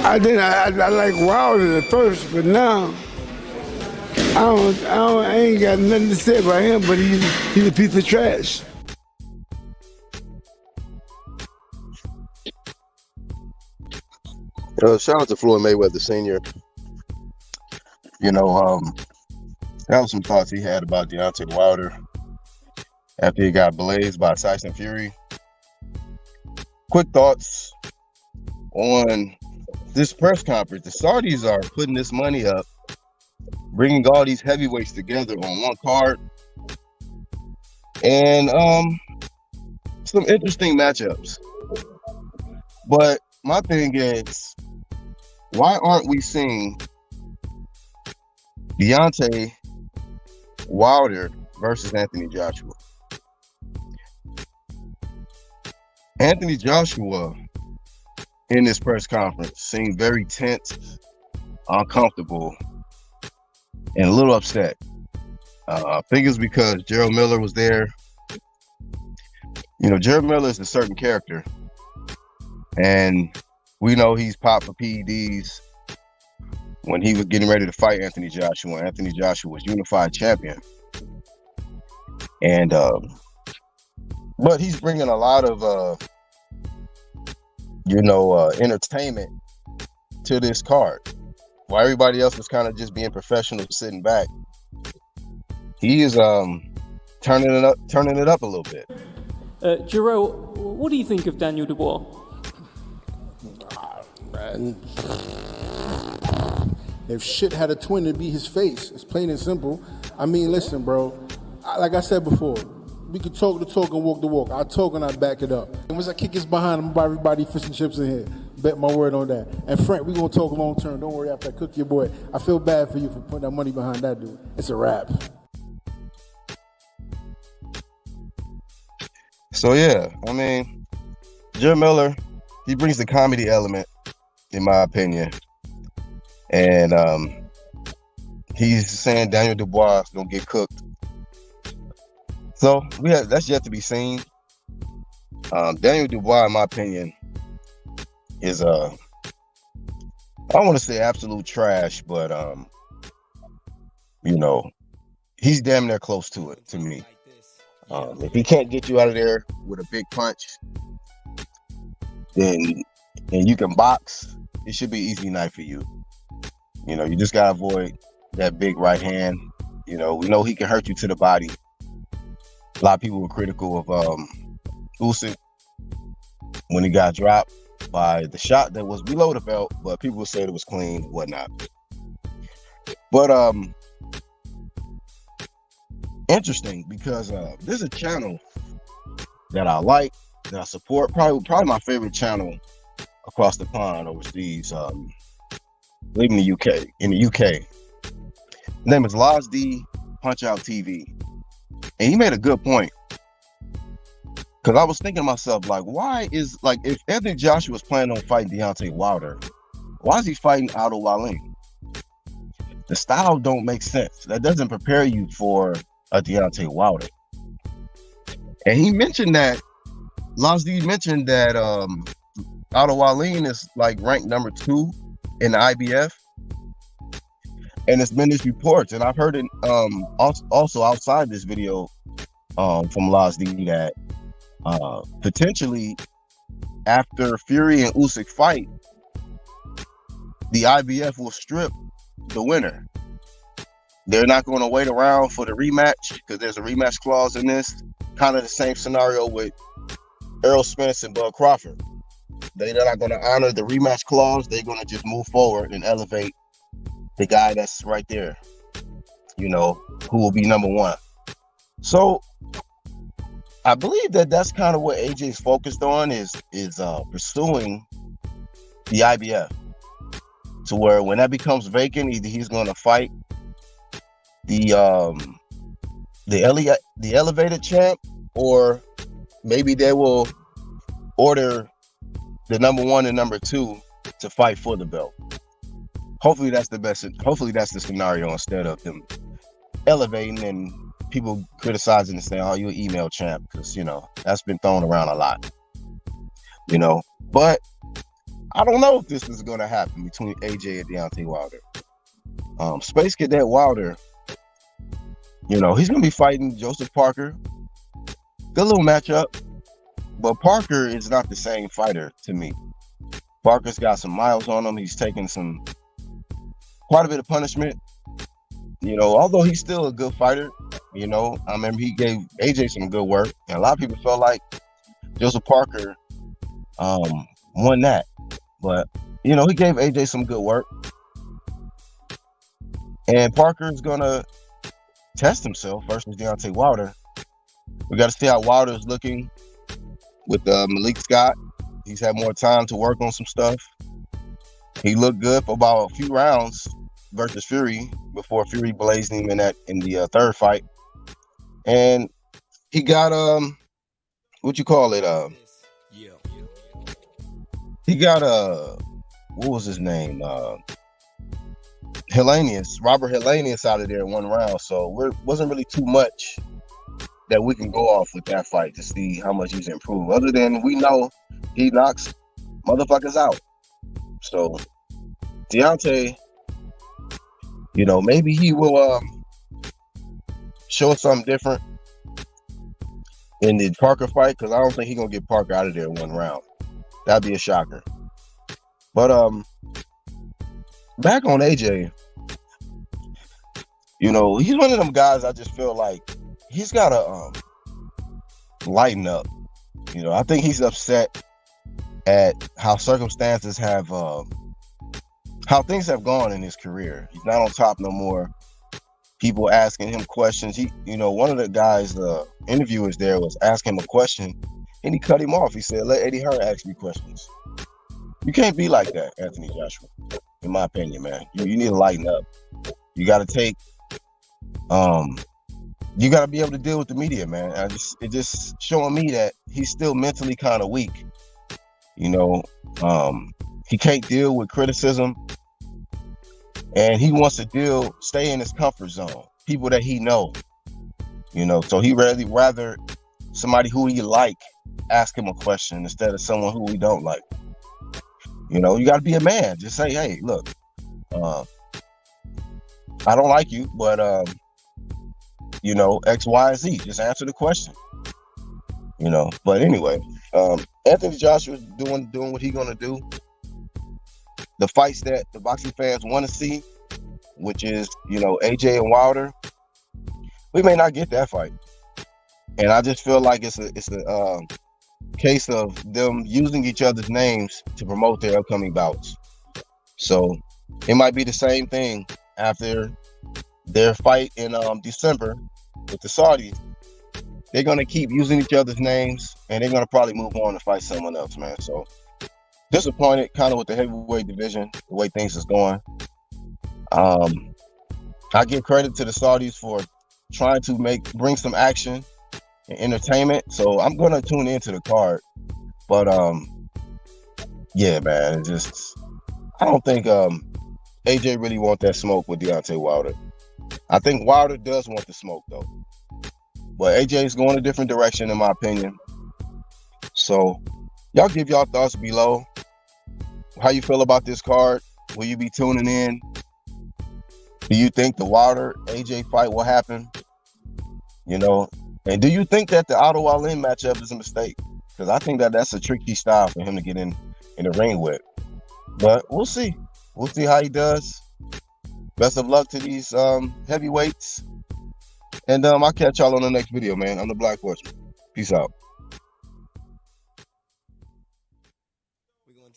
I like Wilder at first, but now I ain't got nothing to say about him. But he's a piece of trash. Shout out to Floyd Mayweather Sr. You know, that was some thoughts he had about Deontay Wilder after he got blazed by Tyson Fury. Quick thoughts on this press conference. The Saudis are putting this money up, bringing all these heavyweights together on one card, and some interesting matchups. But my thing is, why aren't we seeing Deontay Wilder versus Anthony Joshua? Anthony Joshua in this press conference seemed very tense, uncomfortable, and a little upset. I think it's because Gerald Miller was there. You know, Gerald Miller is a certain character, and we know he's popped for PEDs when he was getting ready to fight Anthony Joshua. Anthony Joshua was unified champion. And but he's bringing a lot of entertainment to this card. While everybody else was kind of just being professional, sitting back, he is turning it up a little bit. Jarrell, what do you think of Daniel Dubois? Man, if shit had a twin, it'd be his face. It's plain and simple. I mean, listen, bro. Like I said before, we could talk the talk and walk the walk. I talk and I back it up. And once I kick his behind, I'm gonna buy everybody fish and chips in here. Bet my word on that. And Frank, we gonna talk long term. Don't worry after I cook your boy. I feel bad for you for putting that money behind that dude. It's a wrap. So yeah, I mean, Jim Miller, he brings the comedy element, in my opinion. And he's saying Daniel Dubois is gonna get cooked. So that's yet to be seen. Daniel Dubois, in my opinion, is I don't want to say absolute trash, but he's damn near close to it to me. If he can't get you out of there with a big punch, then and you can box, it should be easy night for you. You know, you just gotta avoid that big right hand. You know, we know he can hurt you to the body. A lot of people were critical of Usyk when he got dropped by the shot that was below the belt, but people said it was clean, whatnot. But interesting because there's a channel that I like, that I support, probably my favorite channel across the pond overseas, living in the UK. His name is Laz D Punch Out TV. And he made a good point. Because I was thinking to myself, like, if Anthony Joshua was planning on fighting Deontay Wilder, why is he fighting Otto Wallin? The style don't make sense. That doesn't prepare you for a Deontay Wilder. And he mentioned that, Laz-D mentioned that Otto Wallin is like ranked number 2 in the IBF. And it's been these reports, and I've heard it also outside this video from Laz-D that potentially after Fury and Usyk fight, the IBF will strip the winner. They're not going to wait around for the rematch because there's a rematch clause in this. Kind of the same scenario with Errol Spence and Bud Crawford. They're not going to honor the rematch clause. They're going to just move forward and elevate the guy that's right there, you know, who will be number 1. So I believe that that's kind of what AJ's focused on is pursuing the IBF to where when that becomes vacant, either he's going to fight the elevated champ, or maybe they will order the number 1 and number 2 to fight for the belt. Hopefully that's the scenario instead of them elevating and people criticizing and saying, oh, you're an email champ, because, you know, that's been thrown around a lot, you know. But I don't know if this is going to happen between AJ and Deontay Wilder. Space Cadet Wilder, you know, he's going to be fighting Joseph Parker. Good little matchup, but Parker is not the same fighter to me. Parker's got some miles on him. He's taking quite a bit of punishment. You know, although he's still a good fighter, you know, I remember he gave AJ some good work, and a lot of people felt like Joseph Parker won that. But, you know, he gave AJ some good work. And Parker is going to test himself versus Deontay Wilder. We got to see how Wilder is looking with Malik Scott. He's had more time to work on some stuff. He looked good for about a few rounds versus Fury before Fury blazed him in the third fight. And he got he got what was his name? Robert Helenius out of there in one round. So it wasn't really too much that we can go off with that fight to see how much he's improved. Other than we know he knocks motherfuckers out. So Deontay, you know, maybe he will show us something different in the Parker fight, because I don't think he's gonna get Parker out of there in one round. That'd be a shocker. But back on AJ, you know, he's one of them guys I just feel like he's gotta lighten up. You know, I think he's upset at how circumstances have how things have gone in his career. He's not on top no more. People asking him questions. You know, one of the guys, the interviewers there, was asking him a question, and he cut him off. He said, "Let Eddie Hearn ask me questions." You can't be like that, Anthony Joshua. In my opinion, man, you need to lighten up. You got to take, you got to be able to deal with the media, man. It just showing me that he's still mentally kind of weak. You know, he can't deal with criticism, and he wants to stay in his comfort zone. People that he know, you know, so he rather somebody who he like ask him a question instead of someone who he don't like. You know, you got to be a man. Just say, "Hey, look, I don't like you, but you know, X, Y, Z." Just answer the question. You know, but anyway, Anthony Joshua's doing what he's gonna do. The fights that the boxing fans want to see, which is, you know, AJ and Wilder, we may not get that fight, and I just feel like it's a case of them using each other's names to promote their upcoming bouts. So it might be the same thing after their fight in December with the Saudis. They're gonna keep using each other's names, and they're gonna probably move on to fight someone else, man. So disappointed kind of with the heavyweight division, the way things is going. I give credit to the Saudis for trying to bring some action and entertainment. So I'm gonna tune into the card. But yeah, man, I don't think AJ really want that smoke with Deontay Wilder. I think Wilder does want the smoke though. But AJ's going a different direction in my opinion. So y'all give y'all thoughts below. How you feel about this card? Will you be tuning in? Do you think the Wilder AJ fight will happen? You know, and do you think that the Otto Wallin matchup is a mistake? Because I think that's a tricky style for him to get in the ring with. But we'll see. We'll see how he does. Best of luck to these heavyweights. And I'll catch y'all on the next video, man. I'm the Black Horseman. Peace out.